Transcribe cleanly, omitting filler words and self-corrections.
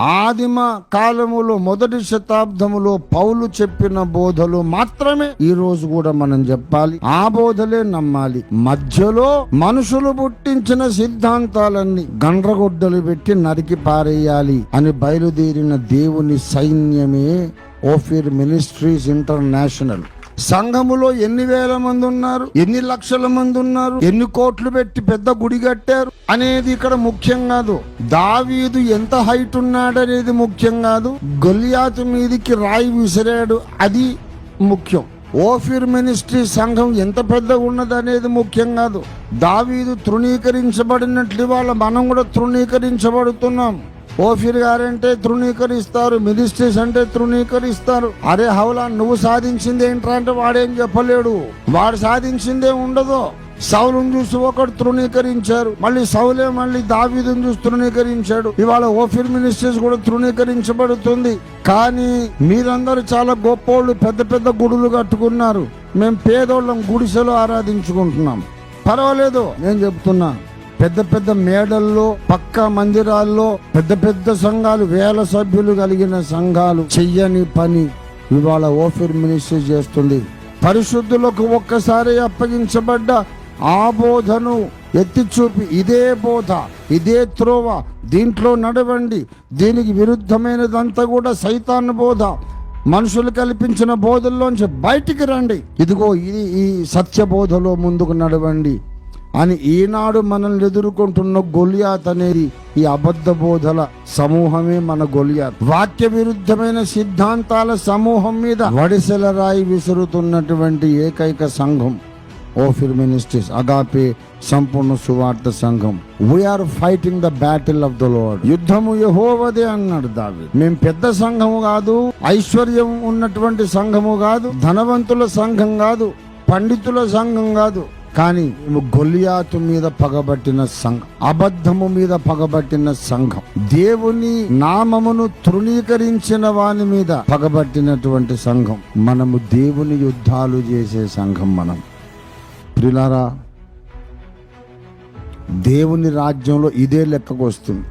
ఆదిమ కాలములో మొదటి శతాబ్దములో పౌలు చెప్పిన బోధలు మాత్రమే ఈ రోజు కూడా మనం చెప్పాలి. ఆ బోధలే నమ్మాలి. మధ్యలో మనుషులు పుట్టించిన సిద్ధాంతాలన్నీ గండ్రగొడ్డలు పెట్టి నరికి పారేయాలి అని బయలుదేరిన దేవుని సైన్యమే ఓఫీర్ మినిస్ట్రీస్ ఇంటర్నేషనల్. సంఘములో ఎన్ని వేల మంది ఉన్నారు, ఎన్ని లక్షల మంది ఉన్నారు, ఎన్ని కోట్లు పెట్టి పెద్ద గుడి కట్టారు అనేది ఇక్కడ ముఖ్యం కాదు. దావీదు ఎంత హైట్ ఉన్నాడనేది ముఖ్యం కాదు. గొలియాతు మీదికి రాయి విసిరాడు అది ముఖ్యం. ఓఫీర్ మినిస్ట్రీ సంఘం ఎంత పెద్దగా ఉన్నది అనేది ముఖ్యం కాదు. దావీదు తృణీకరించబడినట్లు వాళ్ళ మనం కూడా తృణీకరించబడుతున్నాం. ఓఫీర్ గారంటే తృణీకరిస్తారు, మినిస్ట్రీస్ అంటే తృణీకరిస్తారు. అరే హౌలా నువ్వు సాధించింది ఏంట్రా అంటే వాడేం చెప్పలేడు, వాడు సాధించిందే ఉండదు. సౌలును చూసి ఒకడు తృణీకరించారు, మళ్ళీ సౌలే మళ్ళీ దావీదును చూసి తృణీకరించాడు. ఇవాళ ఓఫీర్ మినిస్ట్రీస్ కూడా తృణీకరించబడుతుంది. కానీ మీరందరూ చాలా గొప్పోళ్ళు, పెద్ద పెద్ద గుడులు కట్టుకున్నారు. మేము పేదోళ్ళం గుడిసెలో ఆరాధించుకుంటున్నాం. పర్వాలేదు, నేను చెప్తున్నా, పెద్ద పెద్ద మేడల్లో పక్కా మందిరాల్లో పెద్ద పెద్ద సంఘాలు, వేల సభ్యులు కలిగిన సంఘాలు చెయ్యని పని ఇవాళ ఓఫీర్ మినిస్ట్రీ చేస్తుంది. పరిశుద్ధులకు ఒక్కసారి అప్పగించబడ్డ ఆ బోధను ఎత్తి చూపి ఇదే బోధ, ఇదే త్రోవ, దీంట్లో నడవండి, దీనికి విరుద్ధమైనదంతా కూడా సైతాను బోధ, మనుషులు కల్పించిన బోధల్లోంచి బయటికి రండి, ఇదిగో ఇది ఈ సత్య బోధలో ముందుకు నడవండి అని ఈనాడు మనల్ని ఎదుర్కొంటున్న గొలియాత్ అనేది ఈ అబద్ధ బోధల సమూహమే మన గొలియాత్. వాక్య విరుద్ధమైన సిద్ధాంతాల సమూహం మీద వడిసెల రాయి విసురుతున్నటువంటి ఏకైక సంఘం ఓఫీర్ మినిస్ట్రీస్, అగాపే సంపూర్ణ సువార్త సంఘం. We are fighting the battle of the Lord. యుద్ధము యెహోవాదే అన్నాడు దావీదు. మేము పెద్ద సంఘము కాదు, ఐశ్వర్యం ఉన్నటువంటి సంఘము కాదు, ధనవంతుల సంఘం కాదు, పండితుల సంఘం కాదు, కానీ గొలియాతు మీద పగబట్టిన సంఘం, అబద్ధము మీద పగబట్టిన సంఘం, దేవుని నామమును తృణీకరించిన వాని మీద పగబట్టినటువంటి సంఘం. మనము దేవుని యుద్ధాలు చేసే సంఘం. మనం ప్రియులారా, దేవుని రాజ్యంలో ఇదే లెక్కకు వస్తుంది.